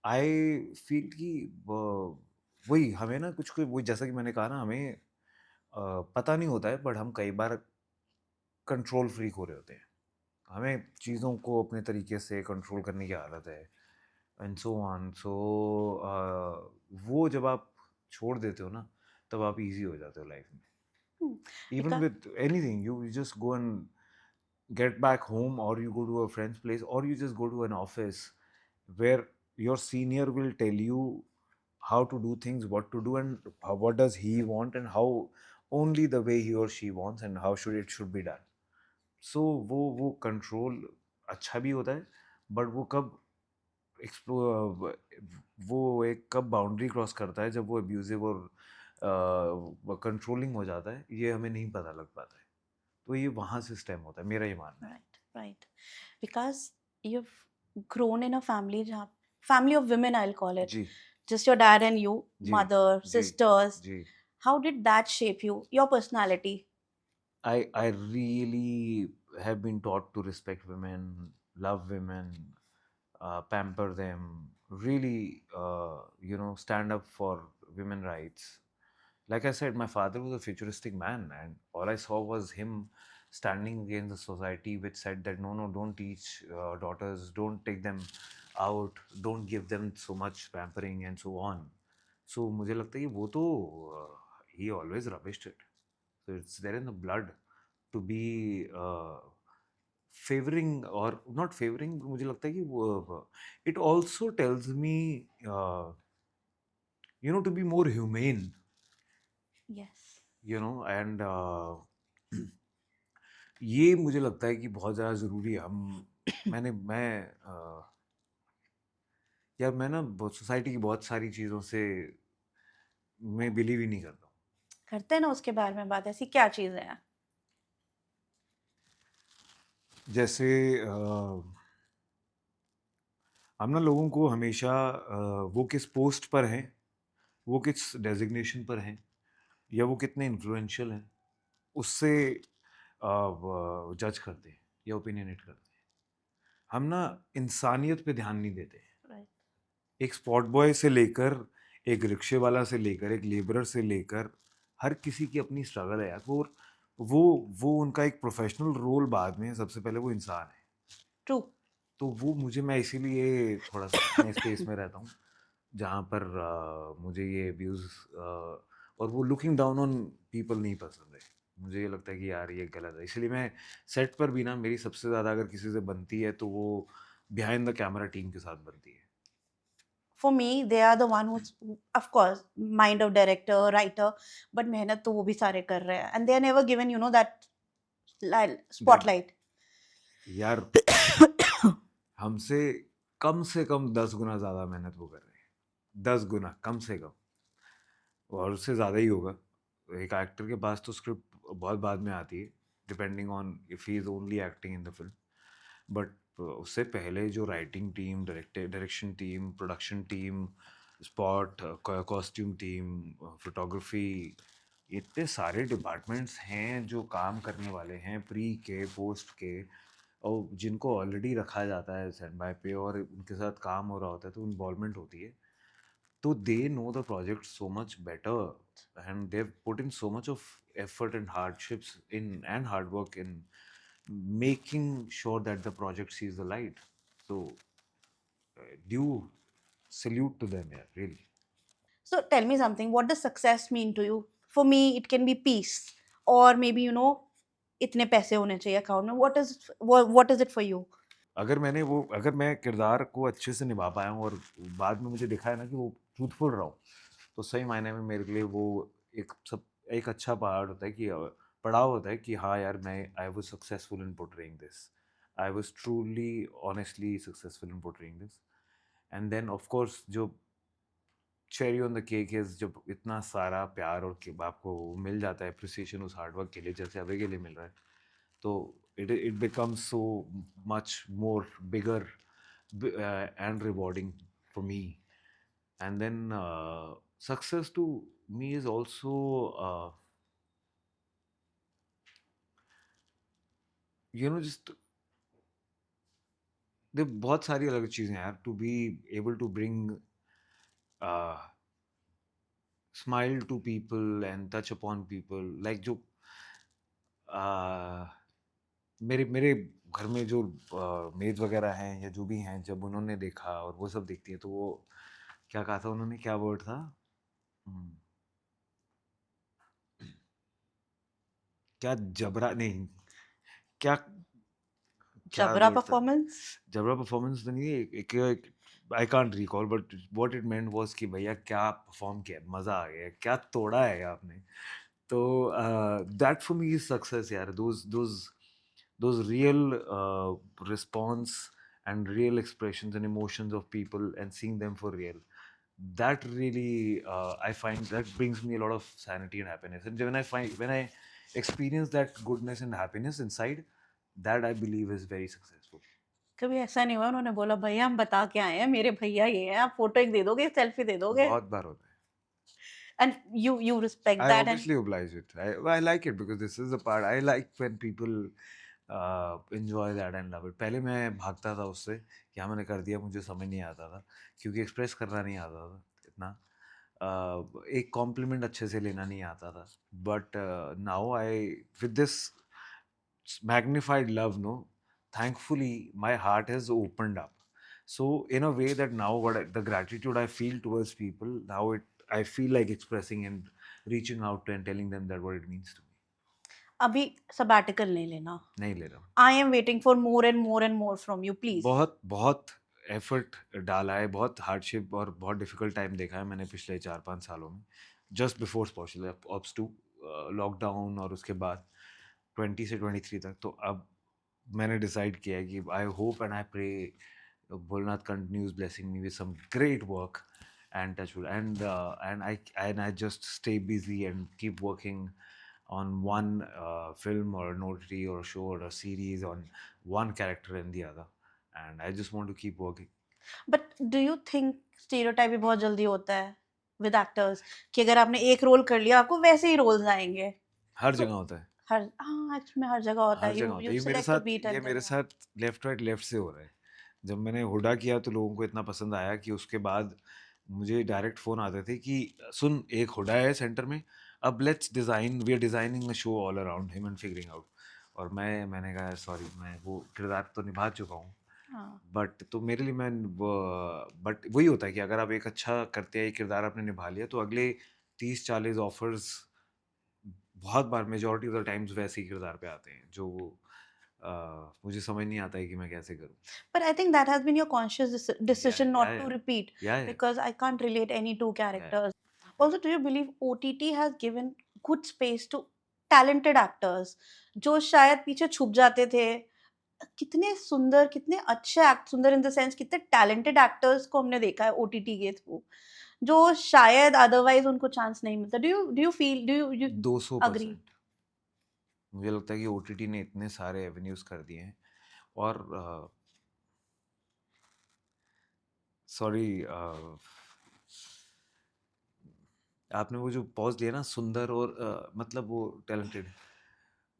Speaker 3: I feel कि वही हमें ना कुछ कोई वही जैसा कि मैंने कहा ना, हमें पता नहीं होता है, बट हम कई बार कंट्रोल फ्रीक हो रहे होते हैं. हमें चीज़ों को अपने तरीके से कंट्रोल करने की आदत है एंड सो ऑन. सो वो जब आप छोड़ देते हो ना, तब आप इजी हो जाते हो लाइफ में.
Speaker 1: Hmm.
Speaker 3: Even
Speaker 1: Because
Speaker 3: with anything, you just go and get back home, or you go to a friend's place, or you just go to an office where your senior will tell you how to do things, what to do, and what does he want, and how only the way he or she wants, and how should be done. So वो कंट्रोल अच्छा भी होता है, बट वो कब एक्सप्लोर वो एक कब बाउंड्री क्रॉस करता है जब वो अब्यूजिव और कंट्रोलिंग हो जाता है, ये हमें नहीं पता लग पाता है. तो ये वहाँ से स्टेम होता है, मेरा ये मानना है.
Speaker 1: right, right. Because you've grown in a family जहाँ family of women, I'll call it.
Speaker 3: Ji
Speaker 1: Just your dad and you,
Speaker 3: ji
Speaker 1: mother,
Speaker 3: ji
Speaker 1: sisters.
Speaker 3: Ji.
Speaker 1: How did that shape you, your personality?
Speaker 3: I really have been taught to respect women, love women, pamper them, really, stand up for women rights. Like I said, my father was a futuristic man, and all I saw was him standing against the society which said that no, don't teach daughters, don't take them out, don't give them so much pampering and so on. So मुझे लगता है कि वो तो he always rubbished it. So it's there in the blood to be favoring or not favoring. मुझे लगता है कि वो it also tells me to be more humane,
Speaker 1: Yes.
Speaker 3: and ये मुझे लगता है कि बहुत ज़्यादा ज़रूरी है. मैं ना सोसाइटी की बहुत सारी चीज़ों से मैं बिलीव ही नहीं करता हूँ.
Speaker 1: करते हैं ना उसके बारे में बात, ऐसी क्या चीज़ें हैं?
Speaker 3: जैसे हम ना लोगों को हमेशा वो किस पोस्ट पर हैं, वो किस डेजिग्नेशन पर हैं, या वो कितने इन्फ्लुएंशियल हैं, उससे जज करते हैं या ओपिनियनेट करते हैं। हम ना इंसानियत पे ध्यान नहीं देते।
Speaker 1: राइट।
Speaker 3: एक स्पॉट बॉय से लेकर, एक रिक्शे वाला से लेकर, एक लेबरर से लेकर, हर किसी की अपनी स्ट्रगल है यार। वो वो उनका एक प्रोफेशनल रोल बाद में है, सबसे पहले वो इंसान है।
Speaker 1: ट्रू।
Speaker 3: तो वो मुझे, मैं इसीलिए थोड़ा सा अपने स्पेस में रहता हूँ जहाँ पर मुझे ये व्यूज़ और वो लुकिंग डाउन ऑन पीपल नहीं पसंद है। मुझे ये लगता है कि यार ये गलत है। इसलिए मैं सेट पर भी ना, मेरी सबसे ज़्यादा अगर किसी से बनती है तो वो बिहाइंड द कैमरा टीम के साथ बनती है।
Speaker 1: For me, they are the one who's, of course, mind of director, writer, but मेहनत तो वो भी सारे कर रहे हैं, and they are never given, you know, that spotlight.
Speaker 3: यार हमसे कम से कम 10 गुना ज़्यादा मेहनत वो कर रहे हैं, 10 गुना कम से कम, और उससे ज़्यादा ही होगा। एक एक्टर के पास तो स्क्रिप्ट बहुत बाद में आती है, depending on if he is only acting in the film. But उससे पहले जो writing team, direction team, production team, spot, costume team, photography, इतने सारे डिपार्टमेंट्स हैं जो काम करने वाले हैं, प्री के, पोस्ट के, और जिनको ऑलरेडी रखा जाता है स्टैंड बाय पे और उनके साथ काम हो रहा होता है, तो इन्वॉल्वमेंट होती है। तो they know the project so much better, and they've put in so much of effort and hardships in and hard work in making sure that the project sees the light. So due salute to them, yeah, really.
Speaker 1: So tell me something. What does success mean to you? For me, it can be peace, or maybe, you know, इतने पैसे होने चाहिए अकाउंट में. What is it for you?
Speaker 3: अगर मैं किरदार को अच्छे से निभा पाया हूँ और बाद में मुझे दिखा है ना कि वो ट्रूथफुल रहा हूँ, तो सही मायने में मेरे लिए वो एक अच्छा पहाड़ होता है कि पड़ाव होता है कि हाँ यार, मैं I was successful in portraying this, I was truly honestly successful in portraying this. And then of course जो चेरी ऑन द केक है, जब इतना सारा प्यार और आपको मिल जाता है अप्रिसिएशन उस हार्डवर्क के लिए, जैसे अभी के लिए मिल रहा है, तो it becomes so much more bigger and rewarding for me. And then success to me is also just बहुत सारी अलग चीज़ें हैं यार, to be able to bring uh, smile to people and touch upon people, like जो uh, मेरे घर में जो मेड वगैरह हैं या जो भी हैं, जब उन्होंने देखा और वो सब देखती है, तो वो क्या कहा था उन्होंने, क्या वर्ड था, हम्म, क्या जबरा नहीं, क्या क्या
Speaker 1: जबरा
Speaker 3: वर्ड था,
Speaker 1: परफॉर्मेंस.
Speaker 3: जबरा परफॉर्मेंस तो नहीं है, एक I can't recall, but what it meant was कि भैया क्या परफॉर्म किया, मज़ा आ गया, क्या तोड़ा है आपने। तो that for me is success यार, those real response and real expressions and emotions of people and seeing them for real, that really I find that brings me a lot of sanity and happiness. And when I experience that goodness and happiness inside, that I believe is very successful.
Speaker 1: कभी ऐसा नहीं हुआ उन्होंने बोला भैया हम बता के आए हैं, मेरे भैया ये हैं, आप फोटो एक दे दोगे, सेल्फी दे दोगे,
Speaker 3: बहुत बार होता है।
Speaker 1: and you respect
Speaker 3: I
Speaker 1: that, and
Speaker 3: obviously oblige it. I like it because this is the part I like when people enjoy that and love it. पहले मैं भागता था उससे, क्या मैंने कर दिया, मुझे समझ नहीं आता था, क्योंकि एक्सप्रेस करना नहीं आता था इतना, एक कॉम्प्लीमेंट अच्छे से लेना नहीं आता था। But now I with this magnified love, no, thankfully my heart has opened up. So in a way that now the gratitude I feel towards people, now I feel like expressing and reaching out and telling them that what it means to me.
Speaker 1: अभी सबैटिकल नहीं लेना.
Speaker 3: नहीं ले रहा हूँ।
Speaker 1: I am waiting for more and more and more from you, please.
Speaker 3: बहुत बहुत एफर्ट डाला है, बहुत हार्डशिप और बहुत डिफिकल्ट टाइम देखा है मैंने पिछले 4-5 सालों में, just before special ops 2, lockdown और उसके बाद 20 से 23 तक। तो अब मैंने डिसाइड किया है कि I hope and I pray Bholenath continues blessing me with some great work and touch wood, and I just stay busy and keep working on one film or an OTT or a show or a series on one character and the other, and I just want to keep working.
Speaker 1: But do you think stereotype भी बहुत जल्दी होता है विद एक्टर्स कि अगर आपने एक रोल कर लिया आपको वैसे ही रोल्स आएंगे?
Speaker 3: हर
Speaker 1: तो
Speaker 3: जगह होता है,
Speaker 1: हर हाँ एक्चुअली में हर जगह होता
Speaker 3: हर
Speaker 1: है,
Speaker 3: जगह
Speaker 1: यू
Speaker 3: होता है।
Speaker 1: यू
Speaker 3: ये मेरे
Speaker 1: सिलेक्ट अ
Speaker 3: साथ
Speaker 1: बीट
Speaker 3: ये
Speaker 1: एंड
Speaker 3: मेरे
Speaker 1: देन
Speaker 3: साथ लेफ्ट राइट लेफ्ट से हो रहा है। जब मैंने हुडा किया तो लोगों को इतना पसंद आया कि उसके बाद मुझे डायरेक्ट फ़ोन आते थे कि सुन, एक हुडा है सेंटर में, अब let's design we are designing a show all around him and figuring out. और मैंने कहा सॉरी, मैं वो किरदार तो निभा चुका हूँ,
Speaker 1: हाँ
Speaker 3: बट तो मेरे लिए मैं वो, बट वही होता है कि अगर आप एक अच्छा करते हैं, एक किरदार आपने निभा लिया, तो अगले 30-40 ऑफर्स बहुत बार मेजॉरिटी ऑफ द टाइम्स वैसे ही किरदार पे आते हैं जो मुझे समझ नहीं आता है कि मैं कैसे करूँ।
Speaker 1: but I think that has been your conscious
Speaker 3: या
Speaker 1: decision
Speaker 3: या
Speaker 1: not to
Speaker 3: या
Speaker 1: repeat
Speaker 3: या
Speaker 1: because I can't relate any two
Speaker 3: या
Speaker 1: characters. Also, do you believe OTT has given good space to talented actors जो शायद पीछे छुप जाते थे? कितने सुंदर, कितने अच्छे एक्ट, सुंदर इन द सेंस कितने टैलेंटेड एक्टर्स को हमने देखा है ओटीटी के थ्रू जो शायद अदरवाइज उनको चांस नहीं मिलता. Do you feel, do you agree?
Speaker 3: 200%। मुझे लगता है कि ओटीटी ने इतने सारे एवेन्यूज कर दिए हैं। और सॉरी, आपने वो जो पॉज दिया ना, सुंदर और मतलब वो टैलेंटेड,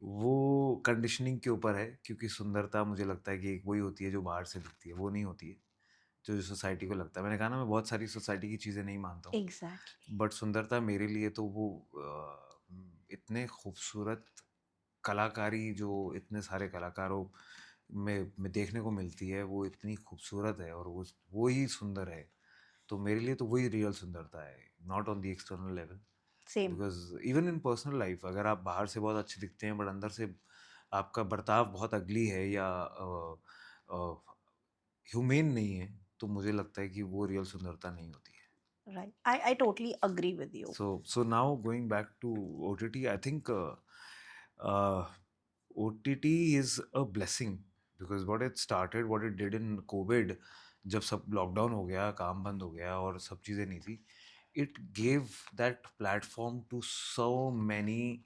Speaker 3: वो कंडीशनिंग के ऊपर है, क्योंकि सुंदरता मुझे लगता है कि एक वही होती है जो बाहर से दिखती है, वो नहीं होती है जो सोसाइटी को लगता है। मैंने कहा ना, मैं बहुत सारी सोसाइटी की चीज़ें नहीं मानता हूँ,
Speaker 1: एग्जैक्टली.
Speaker 3: बट सुंदरता मेरे लिए तो वो इतने खूबसूरत कलाकारी जो इतने सारे कलाकारों में देखने को मिलती है, वो इतनी खूबसूरत है और वो ही सुंदर है। तो मेरे लिए तो वही रियल सुंदरता है, not on the external level.
Speaker 1: Same.
Speaker 3: Because even in personal life, अगर आप बाहर से बहुत अच्छे दिखते हैं बट अंदर से आपका बर्ताव बहुत अगली है या ह्यूमेन नहीं है, तो मुझे लगता है कि वो रियल सुंदरता नहीं होती है।
Speaker 1: Right, I totally agree with you.
Speaker 3: So now going back to OTT, I think OTT is a blessing, because what it did in COVID, जब सब लॉकडाउन हो गया, काम बंद हो गया और सब चीज़ें नहीं थी, it gave that platform to so many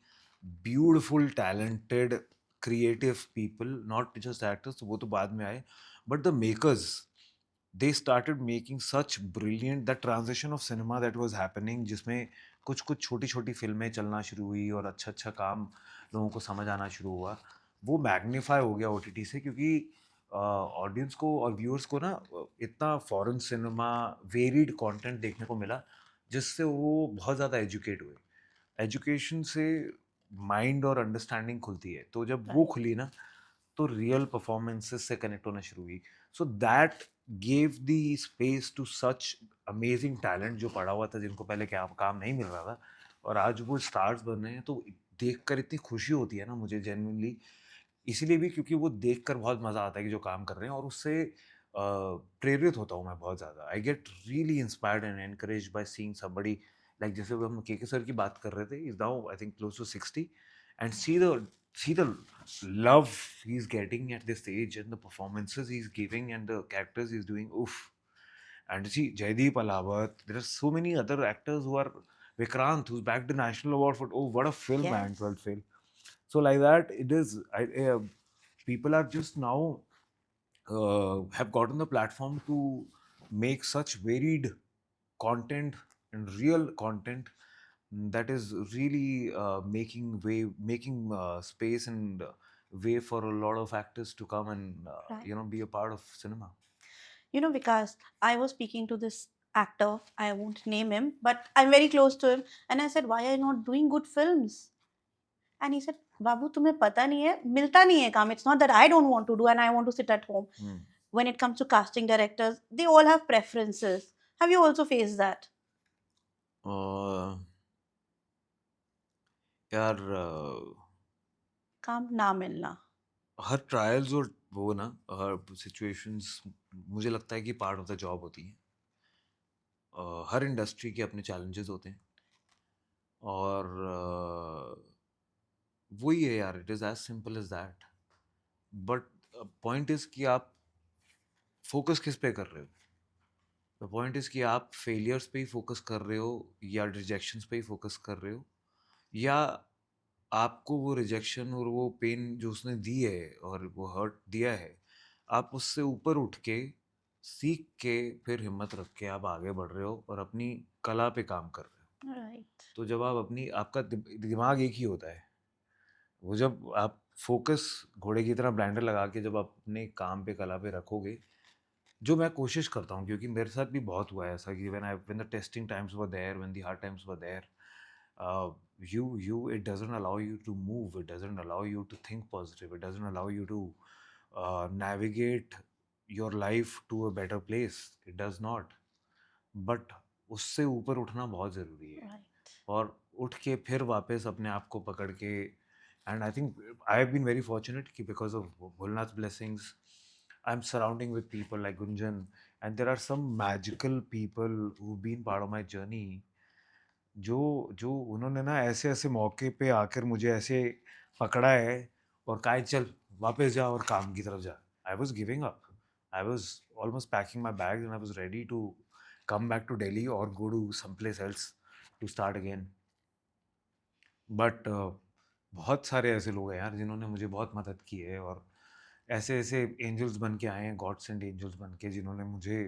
Speaker 3: beautiful, talented, creative people, not just actors, वो तो बाद में आए, but the makers, they started making such brilliant, that transition of cinema that was happening, जिसमें कुछ कुछ छोटी छोटी फिल्में चलना शुरू हुई और अच्छा अच्छा काम लोगों को समझ आना शुरू हुआ, वो मैग्नीफाई हो गया ओटीटी से, क्योंकि ऑडियंस को और व्यूअर्स को ना इतना फॉरेन सिनेमा, वेरिड कंटेंट देखने को मिला, जिससे वो बहुत ज़्यादा एजुकेट हुए। एजुकेशन से माइंड और अंडरस्टैंडिंग खुलती है, तो जब वो
Speaker 1: राइट.
Speaker 3: खुली ना, तो रियल परफॉर्मेंसेस से कनेक्ट होना शुरू हुई। So that gave the space to such amazing talent जो पड़ा हुआ था, जिनको पहले क्या काम नहीं मिल रहा था, और आज वो स्टार्स बन रहे हैं। तो देखकर इतनी खुशी होती है ना मुझे जेन्युइनली, इसीलिए भी क्योंकि वो देखकर बहुत मज़ा आता है कि जो काम कर रहे हैं, और उससे प्रेरित होता हूँ मैं बहुत ज़्यादा। I get really inspired and encourage by seeing somebody, like जैसे वो हम के सर की बात कर रहे थे, is now I think close to 60, एंड see the love he's getting at this age, and the performances he's giving, and the characters he's doing. Oof. And see, Jaideep Alawat, there are so many other actors who are, Vikrant, who's bagged the national award for, oh, what a film, man,
Speaker 1: Yes.
Speaker 3: 12th fail. So like that it is. People are just now have gotten the platform to make such varied content and real content that is really making space and way for a lot of actors to come and
Speaker 1: Right.
Speaker 3: be a part of cinema.
Speaker 1: Because I was speaking to this actor, I won't name him, but I'm very close to him, and I said, why are you not doing good films? And he said, बाबू तुम्हें पता नहीं है, मिलता नहीं है काम. It's not that I don't want to do and I want to sit at home.
Speaker 3: Hmm.
Speaker 1: When it comes to casting directors, they all have preferences. Have you also faced that?
Speaker 3: Uh, यार,
Speaker 1: काम ना मिलना.
Speaker 3: हर ट्रायल्स और वो ना, हर सिचुएशंस मुझे लगता है कि पार्ट ऑफ द जॉब होती है। हर इंडस्ट्री के अपने चैलेंजेस होते हैं, और वही है यार, it is as simple as that. But point is कि आप फोकस किस पे कर रहे हो। द पॉइंट इज कि आप फेलियर्स पे ही फोकस कर रहे हो या रिजेक्शंस पे ही फोकस कर रहे हो, या आपको वो रिजेक्शन और वो पेन जो उसने दी है और वो हर्ट दिया है, आप उससे ऊपर उठ के सीख के फिर हिम्मत रख के आप आगे बढ़ रहे हो और अपनी कला पे काम कर रहे हो।
Speaker 1: Right.
Speaker 3: तो जब आप अपनी आपका दिमाग एक ही होता है, वो जब आप फोकस घोड़े की तरह ब्लाइंडर लगा के जब आप अपने काम पे कला पे रखोगे, जो मैं कोशिश करता हूँ क्योंकि मेरे साथ भी बहुत हुआ है ऐसा कि when the testing times were there, when the hard times were there, you it doesn't allow you to move, it doesn't allow you to think positive, it doesn't allow you to navigate your life to a better place, it does not. But उससे ऊपर उठना बहुत ज़रूरी है,
Speaker 1: Right.
Speaker 3: और उठ के फिर वापस अपने आप को पकड़ के, and I think I have been very fortunate कि because of Bholenath blessings I am surrounding with people like Gunjan, and there are some magical people who been part of my journey, जो जो उन्होंने ना ऐसे ऐसे मौके पे आकर मुझे ऐसे पकड़ा है और कहा है, चल वापस जा और काम की तरफ जा। I was giving up, I was almost packing my bag and I was ready to come back to Delhi or go to someplace else to start again. But बहुत सारे ऐसे लोग हैं यार जिन्होंने मुझे बहुत मदद की है, और ऐसे ऐसे एंजल्स बन के आए हैं, गॉड सेंड एंजल्स बन के, जिन्होंने मुझे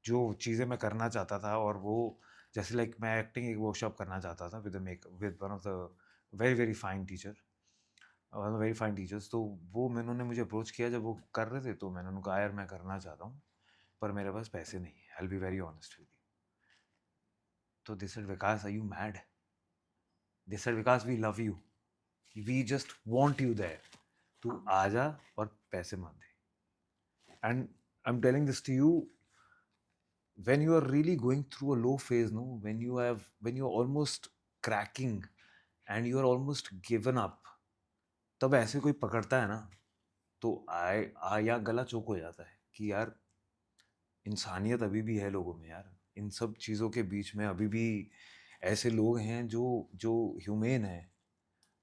Speaker 3: जो चीज़ें मैं करना चाहता था, और वो जैसे लाइक मैं एक्टिंग एक वर्कशॉप करना चाहता था with one of the very very fine teacher, very fine teachers, तो वो उन्होंने मुझे अप्रोच किया जब वो कर रहे थे, तो मैंने उनको कहा यार मैं करना चाहता हूँ पर मेरे पास पैसे नहीं है, I will be very honest with you. तो they said Vikas are you mad, they said Vikas we love you, we just want you there, तू आ जा और पैसे मत दे। And I am telling this to you, when you are really going through a low phase, no, when you are almost cracking and you are almost given up, तब ऐसे कोई पकड़ता है ना, तो या गला चौक हो जाता है कि यार इंसानियत अभी भी है लोगों में यार, इन सब चीज़ों के बीच में अभी भी ऐसे लोग हैं जो जो ह्यूमेन हैं,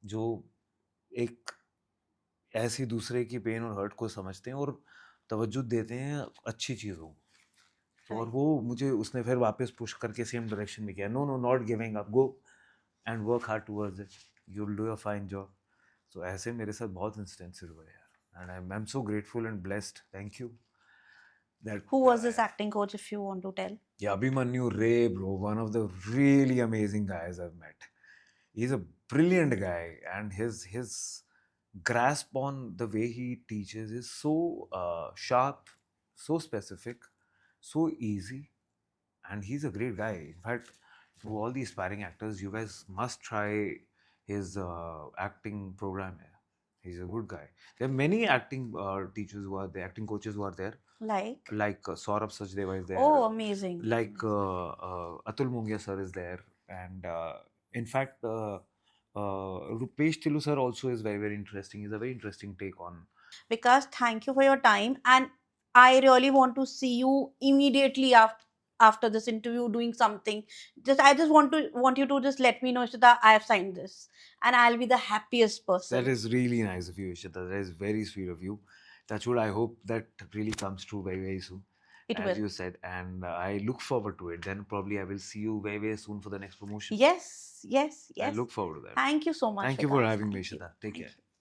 Speaker 3: जो एक ऐसी दूसरे की पेन और हर्ट को समझते हैं और तवज्जो देते हैं अच्छी चीज़ों को। तो और
Speaker 1: Right.
Speaker 3: वो मुझे उसने फिर वापस पुश करके सेम डायरेक्शन में किया, no no not giving up, go and work hard towards it, you will do a fine job. तो ऐसे मेरे साथ बहुत इंस्टेंसेस हुए यार, and I am so grateful and blessed, thank you that.
Speaker 1: Who was this acting coach, if you want to tell?
Speaker 3: Yeah, Abhimanyu Ray, bro, one of the really amazing guys I've met. He's a brilliant guy, and his grasp on the way he teaches is so sharp, so specific, so easy, and he's a great guy. In fact, to all the aspiring actors, you guys must try his acting program here. He's a good guy. There are many acting teachers who are there, acting coaches who are there,
Speaker 1: Like?
Speaker 3: Saurabh Sachdeva is there,
Speaker 1: Oh, amazing.
Speaker 3: like Atul Mungia sir is there, and in fact Rupesh Tilu sir also is very very interesting. He's a very interesting take on.
Speaker 1: Because thank you for your time, and I really want to see you immediately after this interview doing something. I just want you to just let me know, Ishita, I have signed this, and I'll be the happiest person.
Speaker 3: That is really nice of you, Ishita. That is very sweet of you. That's what I hope that really comes true very very soon,
Speaker 1: It
Speaker 3: as
Speaker 1: will.
Speaker 3: you said, and I look forward to it. Then probably I will see you very very soon for the next promotion.
Speaker 1: Yes, yes,
Speaker 3: I
Speaker 1: yes.
Speaker 3: look forward to that.
Speaker 1: Thank you so much.
Speaker 3: Thank you for
Speaker 1: Vikas.
Speaker 3: having me,
Speaker 1: Thank you.
Speaker 3: Ishita. Take
Speaker 1: Thank
Speaker 3: care.
Speaker 1: you.